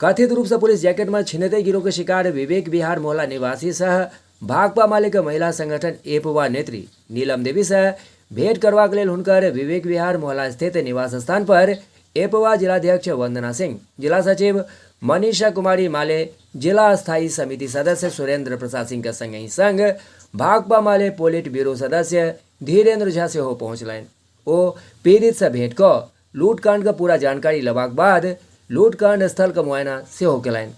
कथित रूप से पुलिस जैकेट में छिनतई गिरोह के शिकार विवेक विहार मोहल्ला निवासी सह भाकपा माले महिला संगठन एपवा नेत्री नीलम देवी से भेंट करवा के लिए हुनकर विवेक विहार मोहल्ला स्थित निवास स्थान पर एपवा जिलाध्यक्ष वंदना सिंह, जिला सचिव मनीषा कुमारी माले, जिला स्थायी समिति सदस्य सुरेंद्र प्रसाद सिंह के संग ही संग भाकपा माले पोलिट ब्यूरो सदस्य धीरेन्द्र झा से हो पहुंचलन। ओ पीड़ित से भेंट कर लूटकांड का पूरा जानकारी लेवाक बाद लूटकांड स्थल का मुआयना से हो कलन।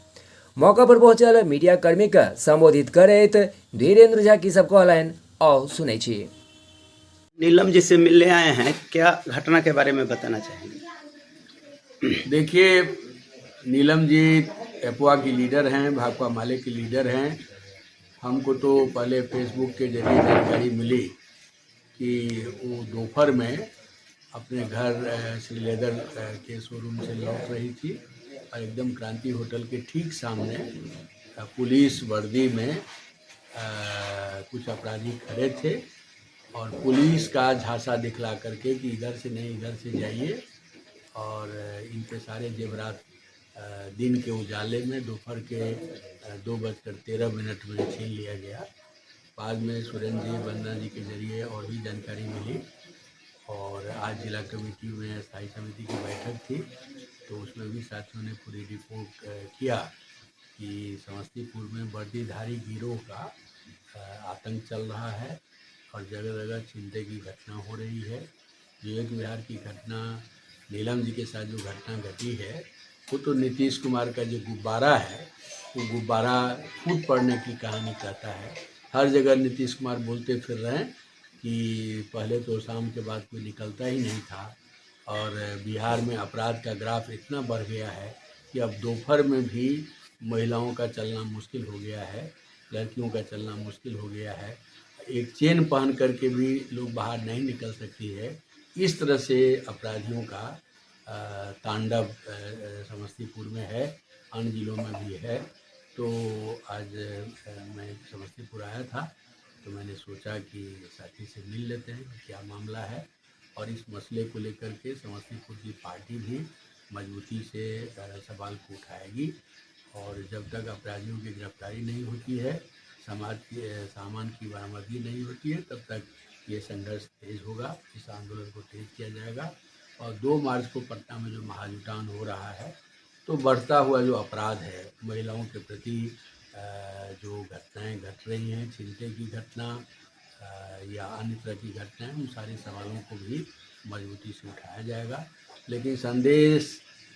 मौका पर पहुंचल मीडिया कर्मी का संबोधित करत धीरेन्द्र झा की सब कहलन और सुनै छी। नीलम जी से मिलने आए हैं, क्या घटना के बारे में बताना चाहेंगे? देखिए, नीलम जी एपवा की लीडर हैं, भाकपा माले की लीडर हैं। हमको तो पहले फेसबुक के जरिए जानकारी मिली कि वो दोपहर में अपने घर श्री लेदर के शोरूम से लौट रही थी और एकदम क्रांति होटल के ठीक सामने पुलिस वर्दी में कुछ अपराधी खड़े थे और पुलिस का झांसा दिखला करके कि इधर से नहीं इधर से जाइए, और इनके सारे जेवरात दिन के उजाले में दोपहर के 2:13 में छीन लिया गया। बाद में सुरेंद्र जी, वंदना जी के जरिए और भी जानकारी मिली और आज जिला कमेटी में स्थायी समिति की बैठक थी तो उसमें भी साथियों ने पूरी रिपोर्ट किया कि समस्तीपुर में वर्दीधारी गिरोह का आतंक चल रहा है और जगह जगह छिनतई की घटना हो रही है। विवेक विहार की घटना, नीलम जी के साथ जो घटना घटी है वो तो नीतीश कुमार का जो गुब्बारा है वो गुब्बारा फूट पड़ने की कहानी कहता है। हर जगह नीतीश कुमार बोलते फिर रहे हैं कि पहले तो शाम के बाद कोई निकलता ही नहीं था और बिहार में अपराध का ग्राफ इतना बढ़ गया है कि अब दोपहर में भी महिलाओं का चलना मुश्किल हो गया है, लड़कियों का चलना मुश्किल हो गया है। एक चेन पहन करके भी लोग बाहर नहीं निकल सकती है। इस तरह से अपराधियों का तांडव समस्तीपुर में है, अन्य जिलों में भी है। तो आज मैं समस्तीपुर आया था तो मैंने सोचा कि साथी से मिल लेते हैं क्या मामला है, और इस मसले को लेकर के समस्तीपुर की पार्टी भी मजबूती से सवाल को उठाएगी और जब तक अपराधियों की गिरफ्तारी नहीं होती है, समाज के सामान की बरामदगी नहीं होती है, तब तक ये संघर्ष तेज होगा। इस आंदोलन को तेज किया जाएगा और 2 मार्च को पटना में जो महाजुटान हो रहा है तो बढ़ता हुआ जो अपराध है, महिलाओं के प्रति जो घटनाएं घट रही हैं, छिनतई की घटना या अन्य तरह की घटनाएं, उन सारे सवालों को भी मजबूती से उठाया जाएगा। लेकिन संदेश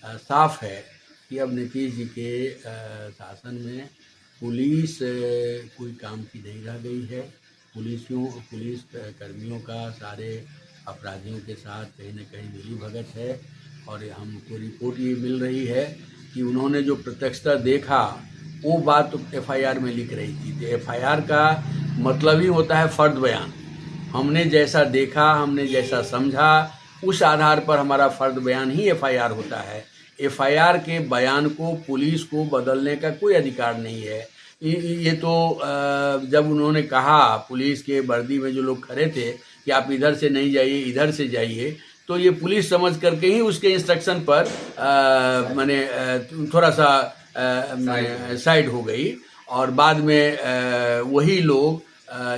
साफ है कि अब नीतीश जी के शासन में पुलिस कोई काम की नहीं रह गई है। पुलिस कर्मियों का सारे अपराधियों के साथ कहीं न कहीं मिली भगत है और हमको रिपोर्ट ये मिल रही है कि उन्होंने जो प्रत्यक्षता देखा वो बात तो FIR में लिख रही थी। तो FIR का मतलब ही होता है फर्द बयान। हमने जैसा देखा, हमने जैसा समझा, उस आधार पर हमारा फर्द बयान ही FIR होता है। FIR के बयान को पुलिस को बदलने का कोई अधिकार नहीं है। ये तो जब उन्होंने कहा पुलिस के वर्दी में जो लोग खड़े थे कि आप इधर से नहीं जाइए इधर से जाइए, तो ये पुलिस समझ करके ही उसके इंस्ट्रक्शन पर मैंने थोड़ा सा साइड हो गई और बाद में वही लोग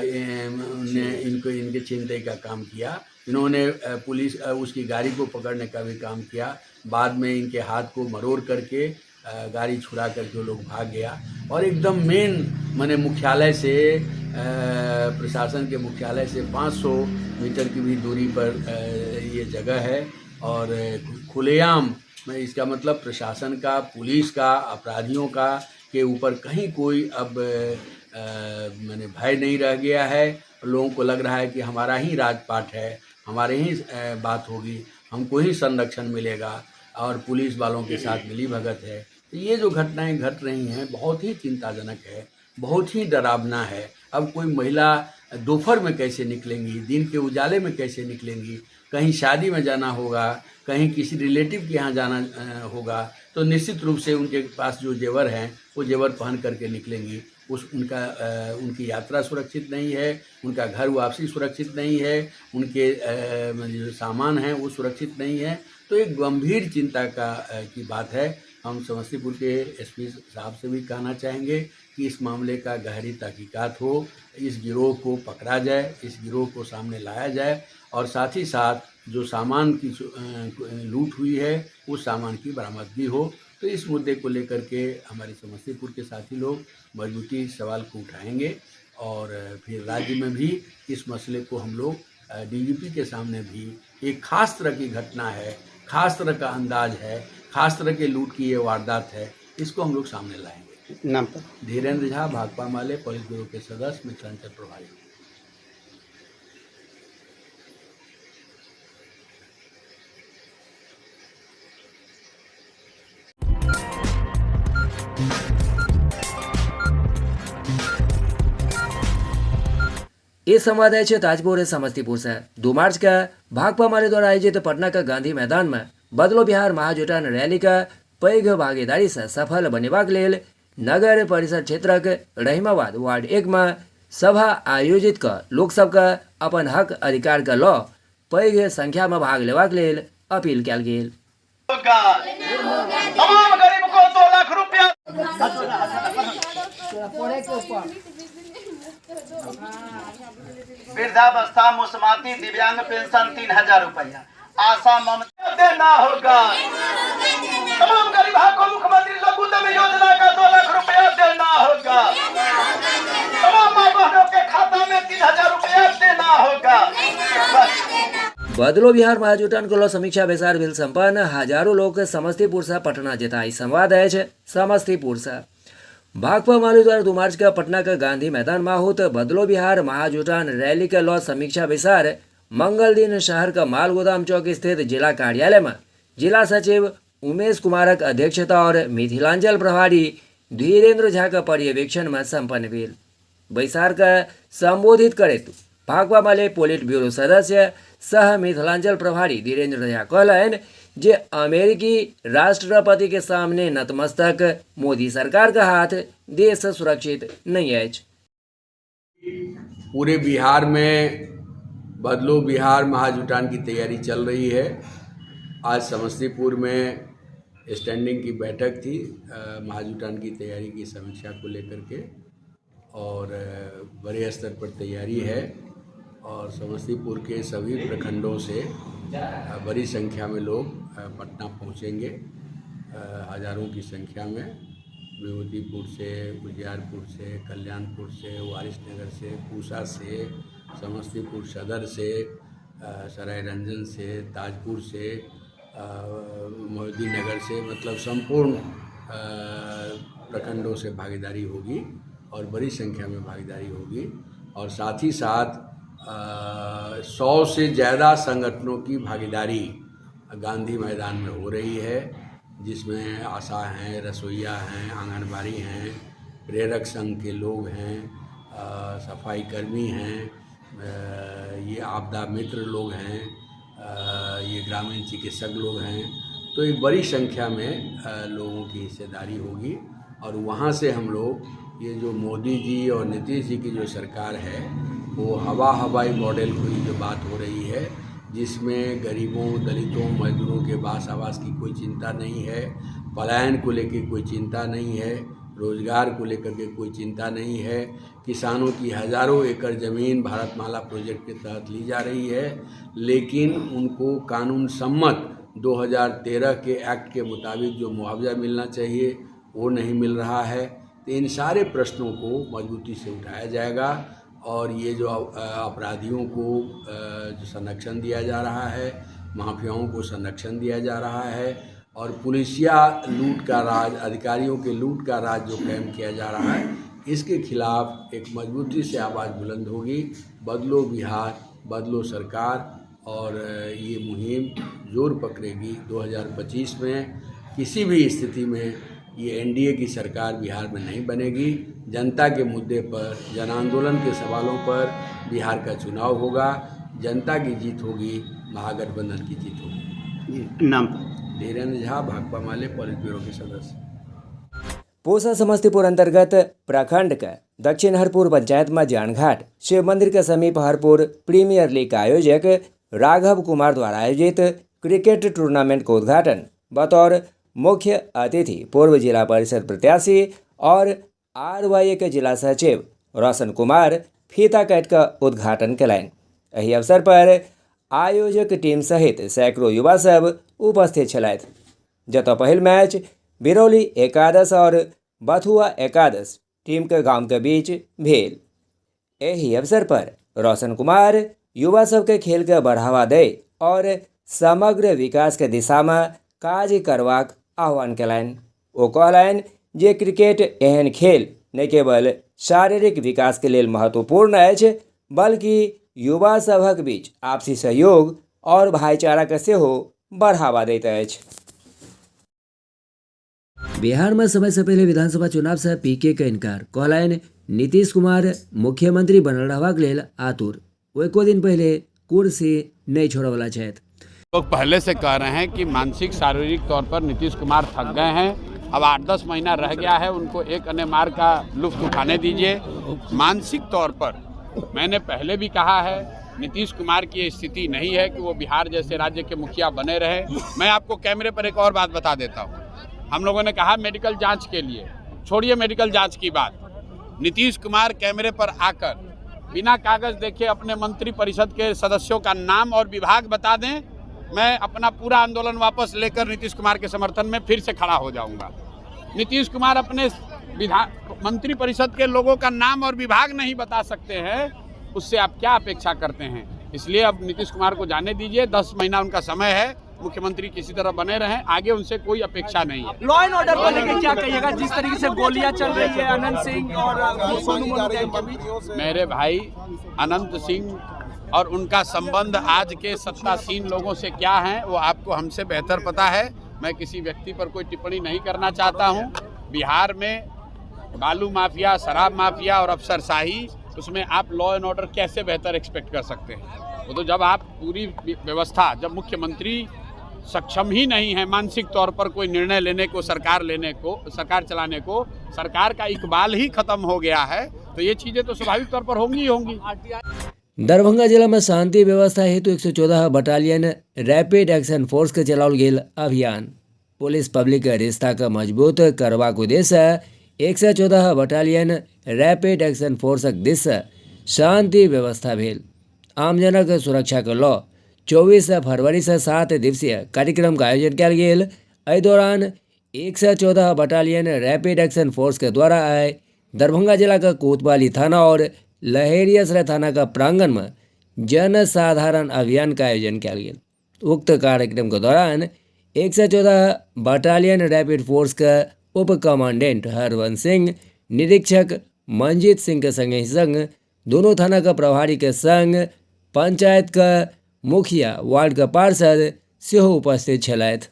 इनके छिनतई का काम किया। इन्होंने पुलिस उसकी गाड़ी को पकड़ने का भी काम किया। बाद में इनके हाथ को मरोड़ करके गाड़ी छुड़ा करके वो लोग भाग गया और एकदम मेन माने मुख्यालय से प्रशासन के मुख्यालय से 500 मीटर की भी दूरी पर ये जगह है और खुलेआम में इसका मतलब प्रशासन का, पुलिस का, अपराधियों का के ऊपर कहीं कोई अब मैंने भय नहीं रह गया है। लोगों को लग रहा है कि हमारा ही राजपाट है, हमारे ही बात होगी, हमको ही संरक्षण मिलेगा और पुलिस वालों के साथ मिली भगत है। तो ये जो घटनाएं घट रही हैं बहुत ही चिंताजनक है, बहुत ही डरावना है। अब कोई महिला दोपहर में कैसे निकलेंगी, दिन के उजाले में कैसे निकलेंगी, कहीं शादी में जाना होगा, कहीं किसी रिलेटिव के यहाँ जाना होगा, तो निश्चित रूप से उनके पास जो जेवर हैं वो जेवर पहन करके निकलेंगी। उनकी यात्रा सुरक्षित नहीं है, उनका घर वापसी सुरक्षित नहीं है, उनके जो सामान हैं वो सुरक्षित नहीं है। तो एक गंभीर चिंता की बात है हम समस्तीपुर के एसपी साहब से भी कहना चाहेंगे कि इस मामले का गहरी तहकीकात हो, इस गिरोह को पकड़ा जाए, इस गिरोह को सामने लाया जाए और साथ ही साथ जो सामान की लूट हुई है उस सामान की बरामदगी हो। तो इस मुद्दे को लेकर के हमारे समस्तीपुर के साथी लोग मजबूती सवाल को उठाएंगे और फिर राज्य में भी इस मसले को हम लोग डीजीपी के सामने भी एक खास तरह की घटना है, खास तरह का अंदाज है, खास तरह के लूट की ये वारदात है, इसको हम लोग सामने लाएंगे। नाम पर धीरेन्द्र झा, भाकपा माले पुलिस ब्यूरो के सदस्य, मिथिलांचल प्रभारी। ये संवाद है ताजपुर समस्तीपुर से 2 मार्च का भाकपा माले द्वारा आयोजित पटना का गांधी मैदान में बदलो बिहार महाजुटान रैली का पैघ भागीदारी से सफल बनेबाक लेल नगर परिषद क्षेत्रक रहीमाबाद वार्ड 1 में सभा आयोजित कर लोक सबके अपन हक अधिकार के लऽ पैघ संख्या में भाग लेबाक लेल अपील कयल गेल। तमाम गरीब को 2 लाख रुपया वृद्धावस्था मुस्माती दिव्यांग पेंशन 3000 रुपया आशा ममता देना होगा। तमाम गरीब को मुख्यमंत्री लघु उद्यम योजना का 2 लाख रुपया देना होगा। तमाम माँ बहनों के खाता में 3000 रुपया देना होगा। बदलो बिहार महाजुटान को समीक्षा बेसार भेल संपन्न हजारों लोग समस्तीपुर से पटना जेता। संवाद है समस्तीपुर से भाकपा माले द्वारा 2 मार्च का पटना का गांधी मैदान में होत बदलो बिहार महाजुटान रैली के लौ समीक्षा बेसार मंगल दिन शहर का माल गोदाम चौक स्थित जिला कार्यालय में जिला सचिव उमेश कुमारक अध्यक्षता और मिथिलांचल प्रभारी धीरेन्द्र झा का पर्यवेक्षण में संपन्न भेल। बैसार का संबोधित करे तो भाकपा माले पोलिट ब्यूरो सदस्य सह मिथिलांचल प्रभारी धीरेन्द्र झा कहलन जे अमेरिकी राष्ट्रपति के सामने नतमस्तक मोदी सरकार का हाथ देश सुरक्षित नहीं है। पूरे बिहार में बदलो बिहार महाजुटान की तैयारी चल रही है। आज समस्तीपुर में स्टैंडिंग की बैठक थी महाजुटान की तैयारी की समीक्षा को लेकर के और बड़े स्तर पर तैयारी है और समस्तीपुर के सभी प्रखंडों से बड़ी संख्या में लोग पटना पहुंचेंगे, हजारों की संख्या में। विभूतिपुर से, उजियारपुर से, कल्याणपुर से, वारिसनगर से, पूसा से, समस्तीपुर सदर से, सरायरंजन से, ताजपुर से, मोहद्दीननगर से, मतलब संपूर्ण प्रखंडों से भागीदारी होगी और बड़ी संख्या में भागीदारी होगी और साथ ही साथ 100 से ज़्यादा संगठनों की भागीदारी गांधी मैदान में हो रही है, जिसमें आशा हैं, रसोइया हैं, आंगनबाड़ी हैं, प्रेरक संघ के लोग हैं, सफाई कर्मी हैं, ये आपदा मित्र लोग हैं, ये ग्रामीण चिकित्सक लोग हैं। तो एक बड़ी संख्या में लोगों की हिस्सेदारी होगी और वहाँ से हम लोग ये जो मोदी जी और नीतीश जी की जो सरकार है वो हवाई मॉडल की जो बात हो रही है, जिसमें गरीबों, दलितों, मजदूरों के बास आवास की कोई चिंता नहीं है, पलायन को लेकर कोई चिंता नहीं है, रोजगार को लेकर के कोई चिंता नहीं है, किसानों की हज़ारों एकड़ ज़मीन भारतमाला प्रोजेक्ट के तहत ली जा रही है, लेकिन उनको कानून सम्मत 2013 के एक्ट के मुताबिक जो मुआवजा मिलना चाहिए वो नहीं मिल रहा है। तो इन सारे प्रश्नों को मजबूती से उठाया जाएगा और ये जो अपराधियों को जो संरक्षण दिया जा रहा है, माफियाओं को संरक्षण दिया जा रहा है और पुलिसिया लूट का राज, अधिकारियों के लूट का राज जो कायम किया जा रहा है, इसके खिलाफ एक मजबूती से आवाज़ बुलंद होगी। बदलो बिहार, बदलो सरकार और ये मुहिम जोर पकड़ेगी। 2025 में किसी भी स्थिति में ये एनडीए की सरकार बिहार में नहीं बनेगी। जनता के मुद्दे पर, जन आंदोलन के सवालों पर बिहार का चुनाव होगा, जनता की जीत होगी, महागठबंधन की जीत होगी। नाम धीरेन्द्र झा, भाकपा माले पॉलिट ब्यूरो के सदस्य। पूसा समस्तीपुर अंतर्गत प्रखंड का दक्षिण हरपुर पंचायत में जानघाट शिव मंदिर के समीप हरपुर प्रीमियर लीग का आयोजक राघव कुमार द्वारा आयोजित क्रिकेट टूर्नामेंट का उद्घाटन बतौर मुख्य अतिथि पूर्व जिला परिषद प्रत्याशी और RYA के जिला सचिव रोशन कुमार फीता काट का उद्घाटन कलैन। एहि अवसर पर आयोजक टीम सहित सैकड़ों युवा सब उपस्थित छलैथ। जतऽ पहिल मैच बिरौली एकादश और बथुआ एकादश टीम के गांव के बीच भेल। एहि अवसर पर रोशन कुमार युवा सबके खेल के बढ़ावा दे और समग्र विकास के दिशा में काज करबाक आह्वान कयलनि। ओ कहलनि जे क्रिकेट एहन खेल न केवल शारीरिक विकास के लेल महत्वपूर्ण अछि बल्कि युवा सभक बीच आपसी सहयोग और भाईचारा के सेहो बढ़ावा दैत अछि। बिहार में समय से पहले विधानसभा चुनाव से PK के इनकार कहलनि नीतीश कुमार मुख्यमंत्री बनल रहबाक लेल आतुर। वो एको दिन पहले कुर्सी नहीं छोड़वला छथि। लोग पहले से कह रहे हैं कि मानसिक शारीरिक तौर पर नीतीश कुमार थक गए हैं, अब 8-10 महीना रह गया है, उनको एक अन्य मार का लुत्फ उठाने दीजिए। मानसिक तौर पर मैंने पहले भी कहा है नीतीश कुमार की स्थिति नहीं है कि वो बिहार जैसे राज्य के मुखिया बने रहे। मैं आपको कैमरे पर एक और बात बता देता हूँ। हम लोगों ने कहा मेडिकल जांच के लिए, छोड़िए मेडिकल जांच की बात, नीतीश कुमार कैमरे पर आकर बिना कागज देखे अपने मंत्री परिषद के सदस्यों का नाम और विभाग बता दें, मैं अपना पूरा आंदोलन वापस लेकर नीतीश कुमार के समर्थन में फिर से खड़ा हो जाऊंगा। नीतीश कुमार अपने मंत्री परिषद के लोगों का नाम और विभाग नहीं बता सकते हैं, उससे आप क्या अपेक्षा करते हैं? इसलिए अब नीतीश कुमार को जाने दीजिए, 10 महीना उनका समय है, मुख्यमंत्री किसी तरह बने रहें, आगे उनसे कोई अपेक्षा नहीं है। लॉ एंड ऑर्डर को लेकर क्या कहिएगा? जिस तरीके से गोलियां चल रही है अनंत सिंह और सोनू मोनू के बीच। मेरे भाई अनंत सिंह और उनका संबंध आज के सत्तासीन लोगों से क्या है वो आपको हमसे बेहतर पता है। मैं किसी व्यक्ति पर कोई टिप्पणी नहीं करना चाहता हूं। बिहार में बालू माफिया, शराब माफिया और अफसरशाही, उसमें आप लॉ एंड ऑर्डर कैसे बेहतर एक्सपेक्ट कर सकते हैं? वो तो जब आप पूरी व्यवस्था, जब मुख्यमंत्री सक्षम ही नहीं है मानसिक तौर पर कोई निर्णय लेने को, सरकार चलाने को, सरकार का इकबाल ही खत्म हो गया है, तो ये चीज़ें तो स्वाभाविक तौर पर होंगी ही होंगी। दरभंगा जिला में शांति व्यवस्था हेतु 114 बटालियन रैपिड एक्शन फोर्स के चलाओल गेल अभियान। पुलिस पब्लिक रिश्ता के मजबूत करबाक उद्देश्य 114 बटालियन रैपिड एक्शन फोर्सक दिस शांति व्यवस्था भेल। आमजनक सुरक्षा के लऽ 24 फरवरी से 7 दिवसीय कार्यक्रम का आयोजन कयल गेल। एहि दौरान 114 बटालियन रैपिड एक्शन फोर्स के द्वारा आय दरभंगा जिला का कोतवाली थाना और लहेरियासराय थाना का प्रांगण में जन साधारण अभियान का आयोजन किया गया। उक्त कार्यक्रम के दौरान 114 बटालियन रैपिड फोर्स का उप कमांडेंट हरवंश सिंह, निरीक्षक मंजीत सिंह के संग दोनों थाना का प्रभारी के संग पंचायत का मुखिया, वार्ड का पार्षद सेहो उपस्थित छलैथ।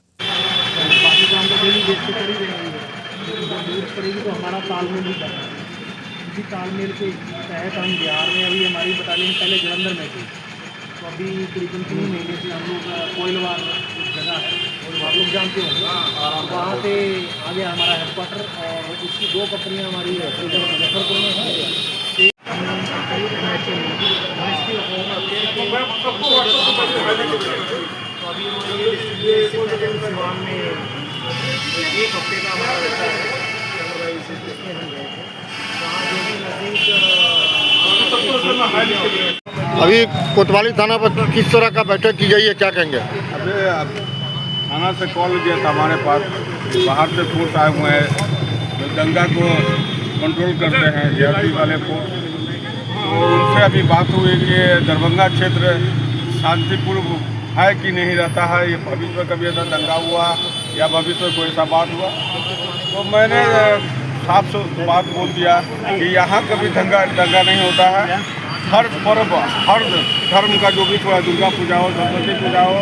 इसी तालमेल के तहत हम बिहार में अभी हमारी बटालियन पहले जलंधर में थी, तो अभी करीबन 3 महीने से हम लोग कोयलवार जगह है और आप लोग जानते होंगे, वहाँ से आगे हमारा हेडक्वार्टर और उसकी 2 कंपनियाँ हमारी मुजफ्फरपुर में हैं। तो अभी में 1 हफ्ते का हमारा रहता है। अभी कोतवाली थाना पर किस तरह का बैठक की गई है, क्या कहेंगे? अभी थाना से कॉल दिया था हमारे पास, बाहर से फोर्स आए हुए हैं जो दंगा को कंट्रोल करते हैं, जीआरपी वाले फोर्स। तो उनसे अभी बात हुई कि दरभंगा क्षेत्र शांतिपूर्ण है कि नहीं रहता है, ये भविष्य में कभी ऐसा दंगा हुआ या भविष्य में कोई ऐसा बात हुआ। तो मैंने साफ बात बोल दिया कि यहाँ कभी दंगा नहीं होता है। हर पर्व, हर धर्म का जो भी दुर्गा पूजा हो, सरस्वती पूजा हो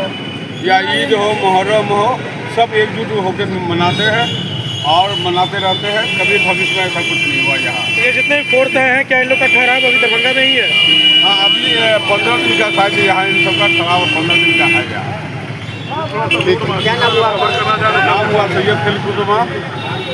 या ईद हो, मुहर्रम हो, सब एकजुट होकर मनाते हैं और मनाते रहते हैं। कभी भविष्य में ऐसा कुछ नहीं हुआ यहाँ। ये जितने फोर्स हैं, क्या इन लोग का ठहराव अभी दरभंगा में ही है? हाँ, अभी 15 दिन का शायद यहाँ इन सबका ठहराव 15 दिन का है यहाँ। क्या नाम हुआ? नाम हुआ सैयद खलीकुतुमा,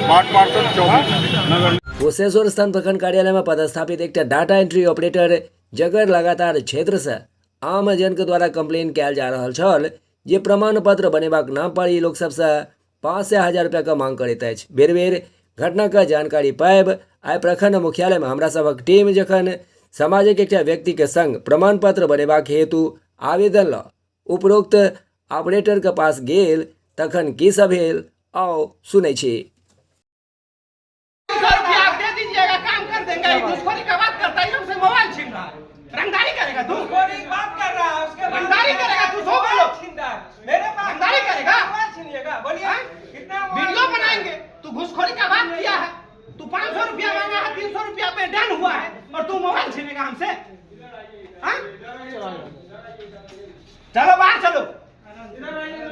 वार्ड पार्षद 24 नगर। कुशेश्वर स्थान प्रखंड कार्यालय में पदस्थापित एक डाटा एंट्री ऑपरेटर जगह लगातार क्षेत्र से आम जन के द्वारा कंप्लेन कयल जा रहल छल जे प्रमाण पत्र बनेबाक नाम पर ई लोक सबसे 5 से 1000 रुपया का मांग करैत अछि। बेर बेर घटना का जानकारी पायब आइ प्रखंड मुख्यालय में हमरा सबक टीम जखन सामाजिक एकटा व्यक्ति के संग प्रमाण पत्र बनेबाक हेतु आवेदन ल उपरोक्त ऑपरेटर के पास गेल तखन की सब भेल आओ सुनै छी। 100 रुपया आप दे दीजिएगा, काम कर देंगे। ये घूसखोरी का बात करता है, हमसे मोबाइल छीन रहा है। रंगदारी करेगा तू? घूसखोरी की बात कर रहा है, उसके रंगदारी करेगा तू? सो बोलो, मेरे पास रंगदारी करेगा? मोबाइल छीनिएगा, बोलिए कितना वीडियो बनाएंगे? तू घूसखोरी का बात किया है, तू 500 रुपया मांगा है, 300 रुपया पे डन हुआ है और तू मोबाइल छीनेगा हमसे? हाँ? चलो बाहर चलो,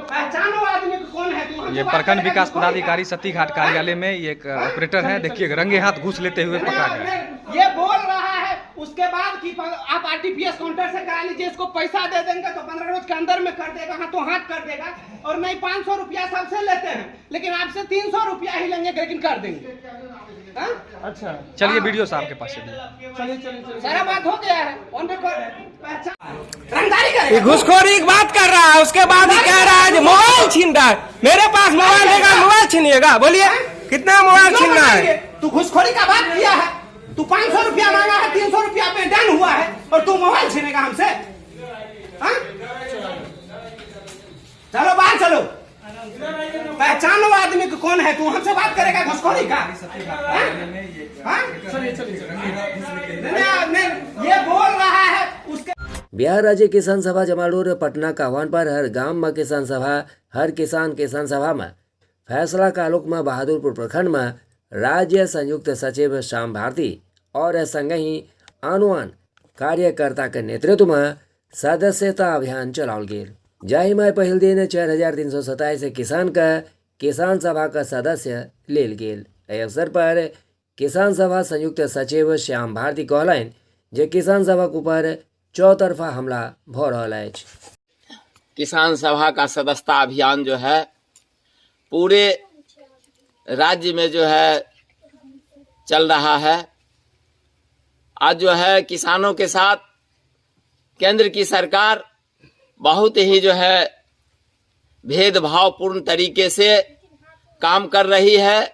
पहचानो आदमी को कौन है तू। ये प्रखंड विकास पदाधिकारी सतीघाट कार्यालय में ये एक ऑपरेटर है, देखिए रंगे हाथ घूस लेते हुए पकड़ा गया। ये बोल रहा है उसके बाद कि आप आरटीपीएस काउंटर से करा लीजिए, इसको पैसा दे देंगे तो 15 रोज के अंदर में कर देगा, हाथों हाथ कर देगा। और नहीं 500 रुपया सबसे लेते हैं, लेकिन आपसे 300 रुपया ही लेंगे, लेकिन कर देंगे। हाँ? अच्छा, चलिए वीडियो साहब के पास चलिए। सारा बात हो गया है, ऑन रिकॉर्ड है। रंगदारी करेगा, घूसखोरी की बात कर रहा है, उसके बाद ही कह रहा है मोबाइल छीन रहा है। मेरे पास मोबाइल है, मोबाइल छीनिएगा, बोलिए कितना मोबाइल छीनना है? तू घूसखोरी का बात किया है, तू 500 रुपया मांगा है, 300 रुपया पे डन हुआ है और तू मोबाइल छीनेगा हमसे? हाँ? चलो बाहर चलो, पहचानो आदमी को कौन है तू, हमसे बात करेगा घूसखोरी का? ये बोल रहा है उसके। बिहार राज्य किसान सभा जमालपुर पटना का आह्वान पर हर गांव में किसान सभा, हर किसान सभा में फैसला कालुक में बहादुरपुर प्रखंड में राज्य संयुक्त सचिव श्याम भारती और संगही आनुआन कार्यकर्ता के नेतृत्व में सदस्यता अभियान चलाओल गेल। जाहि में पहल दिन 4327 किसान का किसान सभा का सदस्य लेल गेल। एहि अवसर पर किसान सभा संयुक्त सचिव श्याम भारती कहलनि जे किसान सभा के ऊपर चौतरफा हमला भ रहल अछि। किसान सभा का सदस्यता अभियान जो है पूरे राज्य में जो है चल रहा है। आज जो है किसानों के साथ केंद्र की सरकार बहुत ही जो है भेदभावपूर्ण तरीके से काम कर रही है।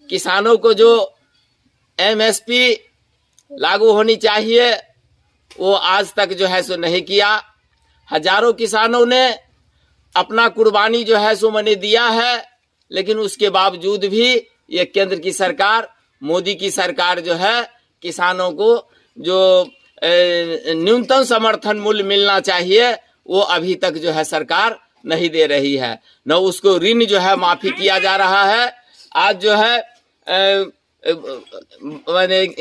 किसानों को जो एमएसपी लागू होनी चाहिए वो आज तक जो है सो नहीं किया। हजारों किसानों ने अपना कुर्बानी जो है सो मैंने दिया है, लेकिन उसके बावजूद भी ये केंद्र की सरकार, मोदी की सरकार जो है किसानों को जो न्यूनतम समर्थन मूल्य मिलना चाहिए वो अभी तक जो है सरकार नहीं दे रही है। न उसको ऋण जो है माफी किया जा रहा है। आज जो है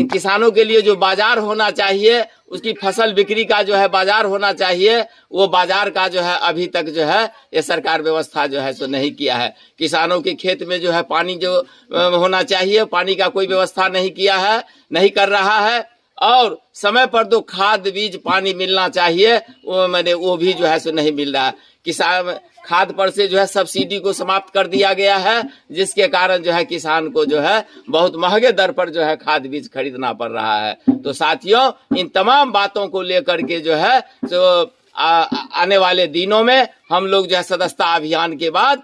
किसानों के लिए जो बाजार होना चाहिए, उसकी फसल बिक्री का जो है बाजार होना चाहिए, वो बाजार का जो है अभी तक जो है ये सरकार व्यवस्था जो है सो नहीं किया है। किसानों के खेत में जो है पानी जो होना चाहिए, पानी का कोई व्यवस्था नहीं किया है, नहीं कर रहा है। और समय पर तो खाद बीज पानी मिलना चाहिए, वो भी जो है सो नहीं मिल रहा है। किसान खाद पर से जो है सब्सिडी को समाप्त कर दिया गया है, जिसके कारण जो है किसान को जो है बहुत महंगे दर पर जो है खाद बीज खरीदना पड़ रहा है। तो साथियों, इन तमाम बातों को लेकर के जो है तो आने वाले दिनों में हम लोग जो है सदस्यता अभियान के बाद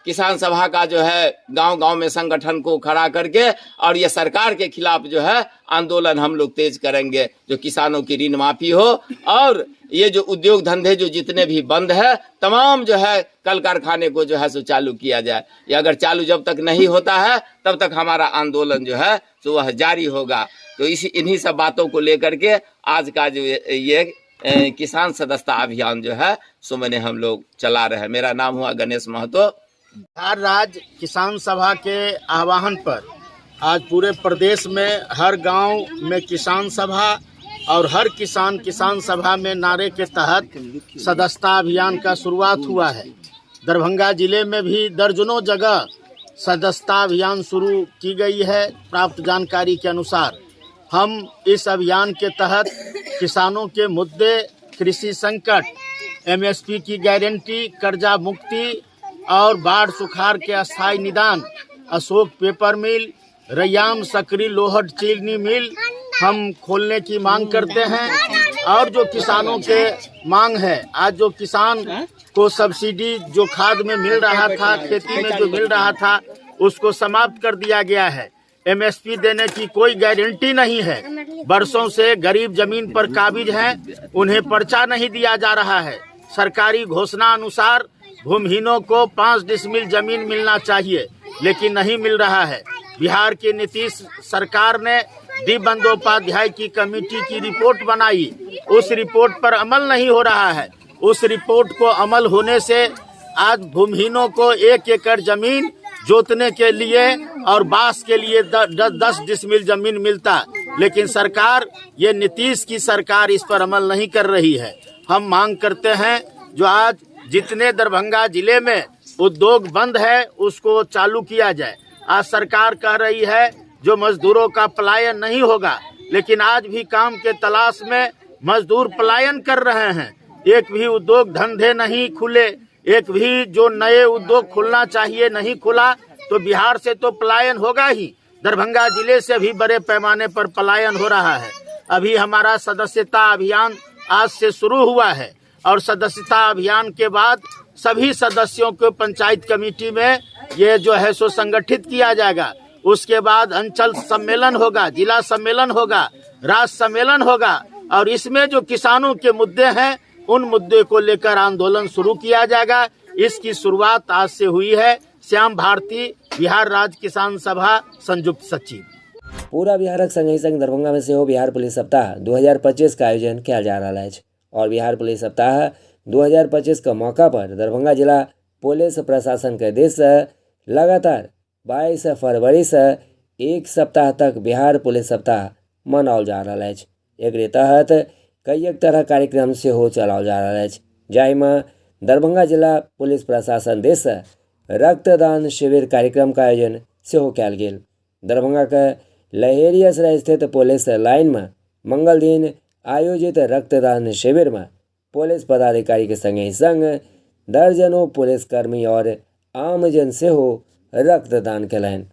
किसान सभा का जो है गांव-गांव में संगठन को खड़ा करके और ये सरकार के खिलाफ जो है आंदोलन हम लोग तेज करेंगे, जो किसानों की ऋण माफी हो और ये जो उद्योग धंधे जो जितने भी बंद है तमाम जो है कल कारखाने को जो है सो चालू किया जाए। ये अगर चालू जब तक नहीं होता है तब तक हमारा आंदोलन जो है तो वह जारी होगा। तो इन्हीं सब बातों को लेकर के आज का जो ये किसान सदस्यता अभियान जो है सो मैंने हम लोग चला रहे हैं। मेरा नाम हुआ गणेश महतो। बिहार राज्य किसान सभा के आह्वान पर आज पूरे प्रदेश में हर गांव में किसान सभा और हर किसान सभा में नारे के तहत सदस्यता अभियान का शुरुआत हुआ है। दरभंगा जिले में भी दर्जनों जगह सदस्यता अभियान शुरू की गई है। प्राप्त जानकारी के अनुसार हम इस अभियान के तहत किसानों के मुद्दे, कृषि संकट, एमएसपी की गारंटी, कर्जा मुक्ति और बाढ़ सुखाड़ के अस्थायी निदान, अशोक पेपर मिल, रैयाम सकरी लोहट चीनी मिल हम खोलने की मांग करते हैं। और जो किसानों के मांग है, आज जो किसान को सब्सिडी जो खाद में मिल रहा था, खेती में जो मिल रहा था, उसको समाप्त कर दिया गया है। एमएसपी देने की कोई गारंटी नहीं है। बरसों से गरीब जमीन पर काबिज हैं, उन्हें पर्चा नहीं दिया जा रहा है। सरकारी घोषणा अनुसार भूमिहीनों को 5 डिसमिल जमीन मिलना चाहिए, लेकिन नहीं मिल रहा है। बिहार की नीतीश सरकार ने डी बंदोपाध्याय की कमेटी की रिपोर्ट बनाई, उस रिपोर्ट पर अमल नहीं हो रहा है। उस रिपोर्ट को अमल होने से आज भूमिहीनों को 1 एकड़ जमीन जोतने के लिए और बांस के लिए 10 डिसमिल जमीन मिलता, लेकिन सरकार, ये नीतीश की सरकार इस पर अमल नहीं कर रही है। हम मांग करते हैं जो आज जितने दरभंगा जिले में उद्योग बंद है उसको चालू किया जाए। आज सरकार कह रही है जो मजदूरों का पलायन नहीं होगा, लेकिन आज भी काम के तलाश में मजदूर पलायन कर रहे हैं। एक भी उद्योग धंधे नहीं खुले, एक भी जो नए उद्योग खुलना चाहिए नहीं खुला, तो बिहार से तो पलायन होगा ही। दरभंगा जिले से भी बड़े पैमाने पर पलायन हो रहा है। अभी हमारा सदस्यता अभियान आज से शुरू हुआ है और सदस्यता अभियान के बाद सभी सदस्यों को पंचायत कमेटी में ये जो है सो संगठित किया जाएगा। उसके बाद अंचल सम्मेलन होगा, जिला सम्मेलन होगा, राज्य सम्मेलन होगा और इसमें जो किसानों के मुद्दे हैं उन मुद्दे को लेकर आंदोलन शुरू किया जाएगा। इसकी शुरुआत आज से हुई है। श्याम भारती, बिहार राज्य किसान सभा संयुक्त सचिव। पूरा बिहारक संग ही संग दरभंगा में सेहो बिहार पुलिस सप्ताह 2025 का आयोजन किया जा रहा है और बिहार पुलिस सप्ताह 2025 का मौका पर दरभंगा जिला पुलिस प्रशासन के दिस लगातार 22 फरवरी से 1 सप्ताह तक बिहार पुलिस सप्ताह मनाओल जा रहा है। एक तहत कई तरह कार्यक्रम से हो चलाओल जा रहा है, जाहिमे दरभंगा जिला पुलिस प्रशासन दिस रक्तदान शिविर कार्यक्रम का आयोजन से हो कल गेल। दरभंगा के लहेरियासराय स्थित पुलिस लाइन में मंगल दिन आयोजित रक्तदान शिविर में पुलिस पदाधिकारी के संगे संग दर्जनों पुलिसकर्मी और आमजन से हो रक्तदान कलन।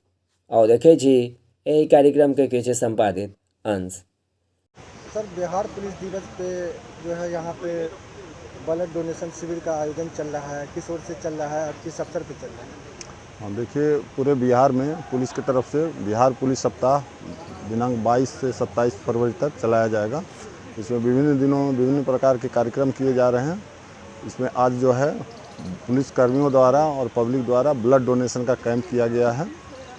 और देखे छी यही कार्यक्रम के किछ संपादित अंश। सर, बिहार पुलिस दिवस पे जो है यहाँ पे ब्लड डोनेशन शिविर का आयोजन चल रहा है, किस ओर से चल रहा है और किस अवसर पे चल रहा है? हाँ, देखिए, पूरे बिहार में पुलिस की तरफ से बिहार पुलिस सप्ताह दिनांक 22 से 27 फरवरी तक चलाया जाएगा। इसमें विभिन्न दिनों में विभिन्न प्रकार के कार्यक्रम किए जा रहे हैं। इसमें आज जो है पुलिस कर्मियों द्वारा और पब्लिक द्वारा ब्लड डोनेशन का कैंप किया गया है।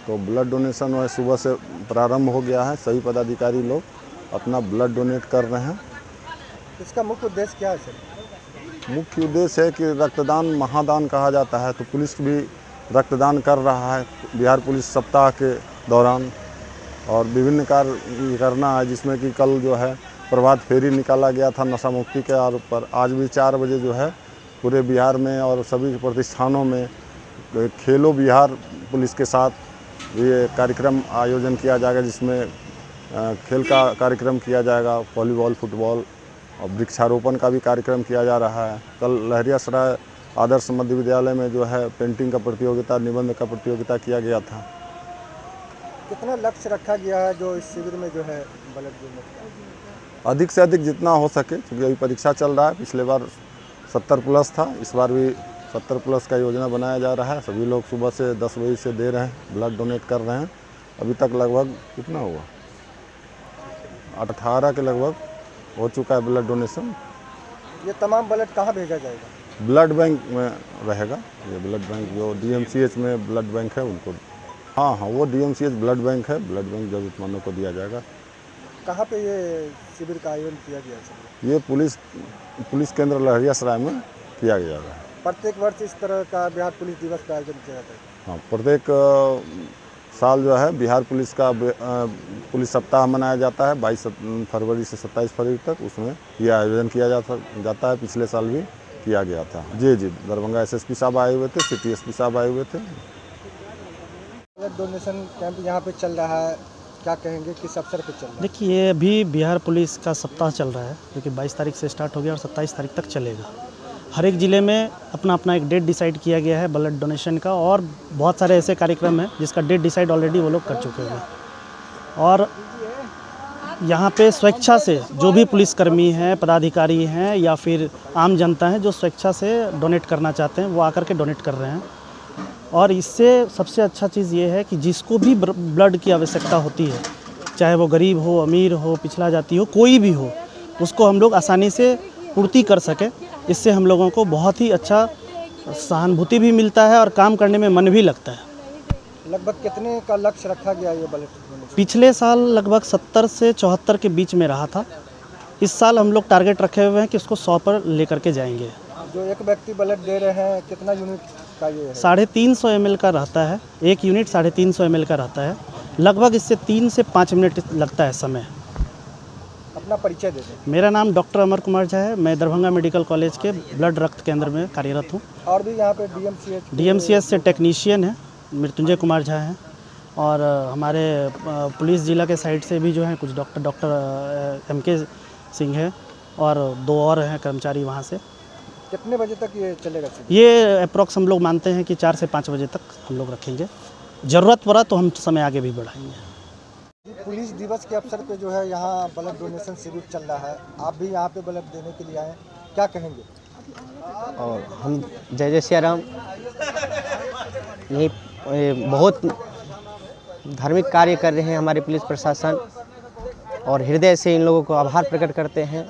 तो ब्लड डोनेशन वह सुबह से प्रारंभ हो गया है। सभी पदाधिकारी लोग अपना ब्लड डोनेट कर रहे हैं। इसका मुख्य उद्देश्य क्या है सर? मुख्य उद्देश्य है कि रक्तदान महादान कहा जाता है, तो पुलिस भी रक्तदान कर रहा है बिहार पुलिस सप्ताह के दौरान। और विभिन्न कार्य करना है, जिसमें कि कल जो है प्रभात फेरी निकाला गया था नशा मुक्ति के आरोप पर। आज भी 4 बजे जो है पूरे बिहार में और सभी प्रतिष्ठानों में खेलो बिहार पुलिस के साथ ये कार्यक्रम आयोजन किया जाएगा, जिसमें खेल का कार्यक्रम किया जाएगा, वॉलीबॉल, फुटबॉल और वृक्षारोपण का भी कार्यक्रम किया जा रहा है। कल लहरियासराय आदर्श मध्य विद्यालय में जो है पेंटिंग का प्रतियोगिता, निबंध का प्रतियोगिता किया गया था। कितना लक्ष्य रखा गया है जो इस शिविर में जो है ब्लड डोनेट का? अधिक से अधिक जितना हो सके, क्योंकि अभी परीक्षा चल रहा है। पिछले बार 70 प्लस था, इस बार भी 70 प्लस का योजना बनाया जा रहा है। सभी लोग सुबह से 10 बजे से दे रहे हैं, ब्लड डोनेट कर रहे हैं। अभी तक लगभग कितना हुआ, 18 के लगभग हो चुका है ब्लड डोनेशन। ये तमाम ब्लड कहाँ भेजा जाएगा? ब्लड बैंक में रहेगा। ये ब्लड बैंक जो DMCH में ब्लड बैंक है उनको, हाँ, वो DMCH ब्लड बैंक है। ब्लड बैंक जरूरतमंदों को दिया जाएगा। कहाँ पे ये शिविर का आयोजन किया गया सर? ये पुलिस केंद्र लहरियासराय में किया गया है। प्रत्येक वर्ष इस तरह का बिहार पुलिस दिवस का आयोजन किया जाता है? हाँ, प्रत्येक साल जो है बिहार पुलिस का पुलिस सप्ताह मनाया जाता है 22 फरवरी से 27 फरवरी तक। उसमें यह आयोजन किया जाता है। पिछले साल भी किया गया था। जी, दरभंगा SSP साहब आए हुए थे, सिटी SP साहब आए हुए थे। ब्लड डोनेशन कैंप यहाँ पे चल रहा है, क्या कहेंगे, किस अवसर पे चल रहा है? देखिए, अभी बिहार पुलिस का सप्ताह चल रहा है, जो कि 22 तारीख से स्टार्ट हो गया और 27 तारीख तक चलेगा। हर एक ज़िले में अपना अपना एक डेट डिसाइड किया गया है ब्लड डोनेशन का, और बहुत सारे ऐसे कार्यक्रम हैं जिसका डेट डिसाइड ऑलरेडी वो लोग कर चुके हैं। और यहाँ पे स्वेच्छा से जो भी पुलिसकर्मी हैं, पदाधिकारी हैं या फिर आम जनता है जो स्वेच्छा से डोनेट करना चाहते हैं वो आकर के डोनेट कर रहे हैं। और इससे सबसे अच्छा चीज़ ये है कि जिसको भी ब्लड की आवश्यकता होती है, चाहे वो गरीब हो, अमीर हो, पिछड़ा जाति हो, कोई भी हो, उसको हम लोग आसानी से पूर्ति कर सकें। इससे हम लोगों को बहुत ही अच्छा सहानुभूति भी मिलता है और काम करने में मन भी लगता है। लगभग कितने का लक्ष्य रखा गया ये ब्लड डोनेशन? पिछले साल लगभग 70 से 74 के बीच में रहा था। इस साल हम लोग टारगेट रखे हुए हैं कि इसको 100 पर लेकर के जाएंगे। जो एक व्यक्ति ब्लड दे रहे हैं कितना यूनिट का ये है? 350 ml का रहता है, एक यूनिट 350 ml का रहता है। लगभग इससे 3 से 5 मिनट लगता है समय। अपना परिचय दे दें। मेरा नाम डॉक्टर अमर कुमार झा है। मैं दरभंगा मेडिकल कॉलेज के ब्लड रक्त केंद्र में कार्यरत हूँ। और भी यहाँ पे DMCH से टेक्नीशियन है मृत्युंजय कुमार झा हैं। और हमारे पुलिस जिला के साइड से भी जो हैं कुछ डॉक्टर MK सिंह है और 2 और हैं कर्मचारी वहाँ से। कितने बजे तक ये चलेगा? ये अप्रॉक्स हम लोग मानते हैं कि 4 से 5 बजे तक हम लोग रखेंगे। ज़रूरत पड़ा तो हम समय आगे भी बढ़ाएंगे। पुलिस दिवस के अवसर पे जो है यहाँ ब्लड डोनेशन शिविर चल रहा है, आप भी यहाँ पे ब्लड देने के लिए आए, क्या कहेंगे? और हम जय सिया राम, यही बहुत धार्मिक कार्य कर रहे हैं हमारे पुलिस प्रशासन और हृदय से इन लोगों को आभार प्रकट करते हैं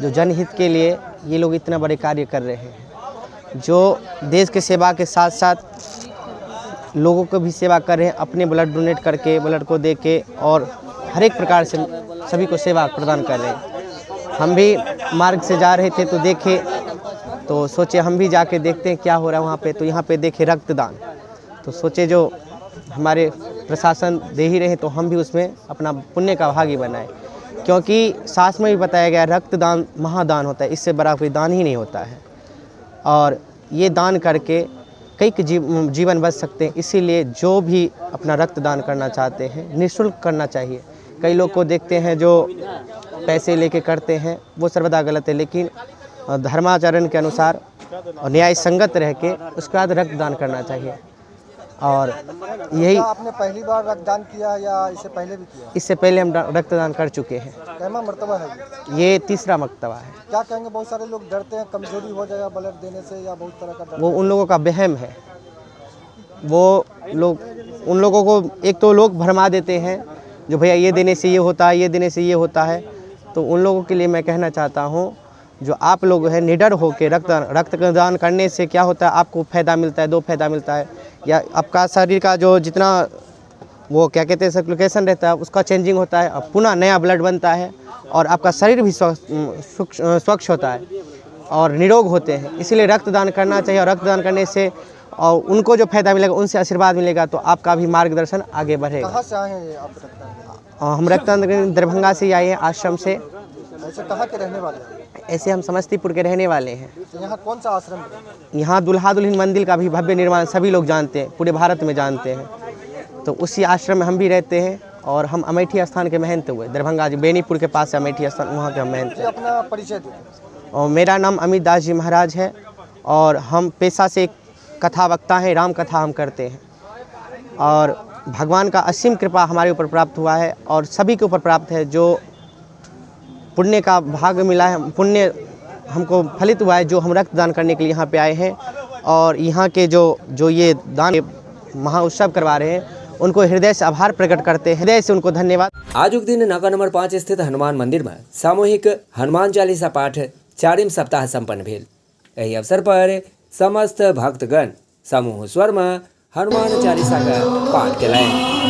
जो जनहित के लिए ये लोग इतना बड़े कार्य कर रहे हैं, जो देश के सेवा के साथ साथ लोगों को भी सेवा कर रहे हैं। अपने ब्लड डोनेट करके, ब्लड को दे के और हर एक प्रकार से सभी को सेवा प्रदान कर रहे हैं। हम भी मार्ग से जा रहे थे तो देखे तो सोचे हम भी जाके देखते हैं क्या हो रहा है वहाँ पे। तो यहाँ पे देखे रक्तदान, तो सोचे जो हमारे प्रशासन दे ही रहे तो हम भी उसमें अपना पुण्य का भागी बनाए, क्योंकि शास्त्र में भी बताया गया रक्तदान महादान होता है, इससे बड़ा कोई दान ही नहीं होता है। और ये दान करके कई जीवन बच सकते हैं। इसीलिए जो भी अपना रक्तदान करना चाहते हैं निःशुल्क करना चाहिए। कई लोग को देखते हैं जो पैसे लेके करते हैं, वो सर्वदा गलत है, लेकिन धर्माचरण के अनुसार और न्याय संगत रह के उसके बाद रक्तदान करना चाहिए। और यही आपने पहली बार रक्तदान किया या इससे पहले भी किया? इससे पहले हम रक्तदान कर चुके हैं। कितना मर्तबा है ये 3रा मर्तबा है। क्या कहेंगे? बहुत सारे लोग डरते हैं कमजोरी हो जाएगा ब्लड देने से या बहुत तरह का डर? वो उन लोगों का वहम है। वो लोग उन लोगों को एक तो लोग भरमा देते हैं जो भैया ये देने से ये होता है, ये देने से ये होता है। तो उन लोगों के लिए मैं कहना चाहता हूँ जो आप लोग हैं निडर होकर रक्तदान करने से क्या होता है, आपको फ़ायदा मिलता है, 2 फायदा मिलता है। या आपका शरीर का जो जितना वो क्या कहते हैं सर्कुलेशन रहता है उसका चेंजिंग होता है, पुनः नया ब्लड बनता है और आपका शरीर भी स्वच्छ होता है और निरोग होते हैं। इसीलिए रक्तदान करना चाहिए और रक्तदान करने से और उनको जो फायदा मिलेगा, उनसे आशीर्वाद मिलेगा तो आपका भी मार्गदर्शन आगे बढ़ेगा। कहाँ से आए हैं आप रक्तदान? हम रक्तदान दरभंगा से आए हैं, आश्रम से। ऐसे कहाँ के रहने वाले हैं? ऐसे हम समस्तीपुर के रहने वाले हैं। तो यहाँ कौन सा आश्रम है? यहाँ दुल्हा दुल्हन मंदिर का भी भव्य निर्माण सभी लोग जानते हैं, पूरे भारत में जानते हैं। तो उसी आश्रम में हम भी रहते हैं और हम अमेठी स्थान के महंत हुए। दरभंगा जी बेनीपुर के पास है अमेठी स्थान, वहाँ के हम महंत हैं। अपना परिचय दें। और मेरा नाम अमित दास जी महाराज है और हम पेशा से कथा वक्ता हैं, राम कथा हम करते हैं। और भगवान का असीम कृपा हमारे ऊपर प्राप्त हुआ है और सभी के ऊपर प्राप्त है। जो पुण्य का भाग मिला है, पुण्य हमको फलित हुआ है जो हम रक्तदान करने के लिए यहाँ पे आए हैं। और यहाँ के जो ये दान महाउत्सव करवा रहे हैं उनको हृदय से आभार प्रकट करते हैं, हृदय से उनको धन्यवाद। आजुक दिन नगर नंबर 5 स्थित हनुमान मंदिर में सामूहिक हनुमान चालीसा पाठ 4म सप्ताह संपन्न भेल। एहि अवसर पर समस्त भक्तगण समूह स्वर में हनुमान चालीसा का पाठ केलनि।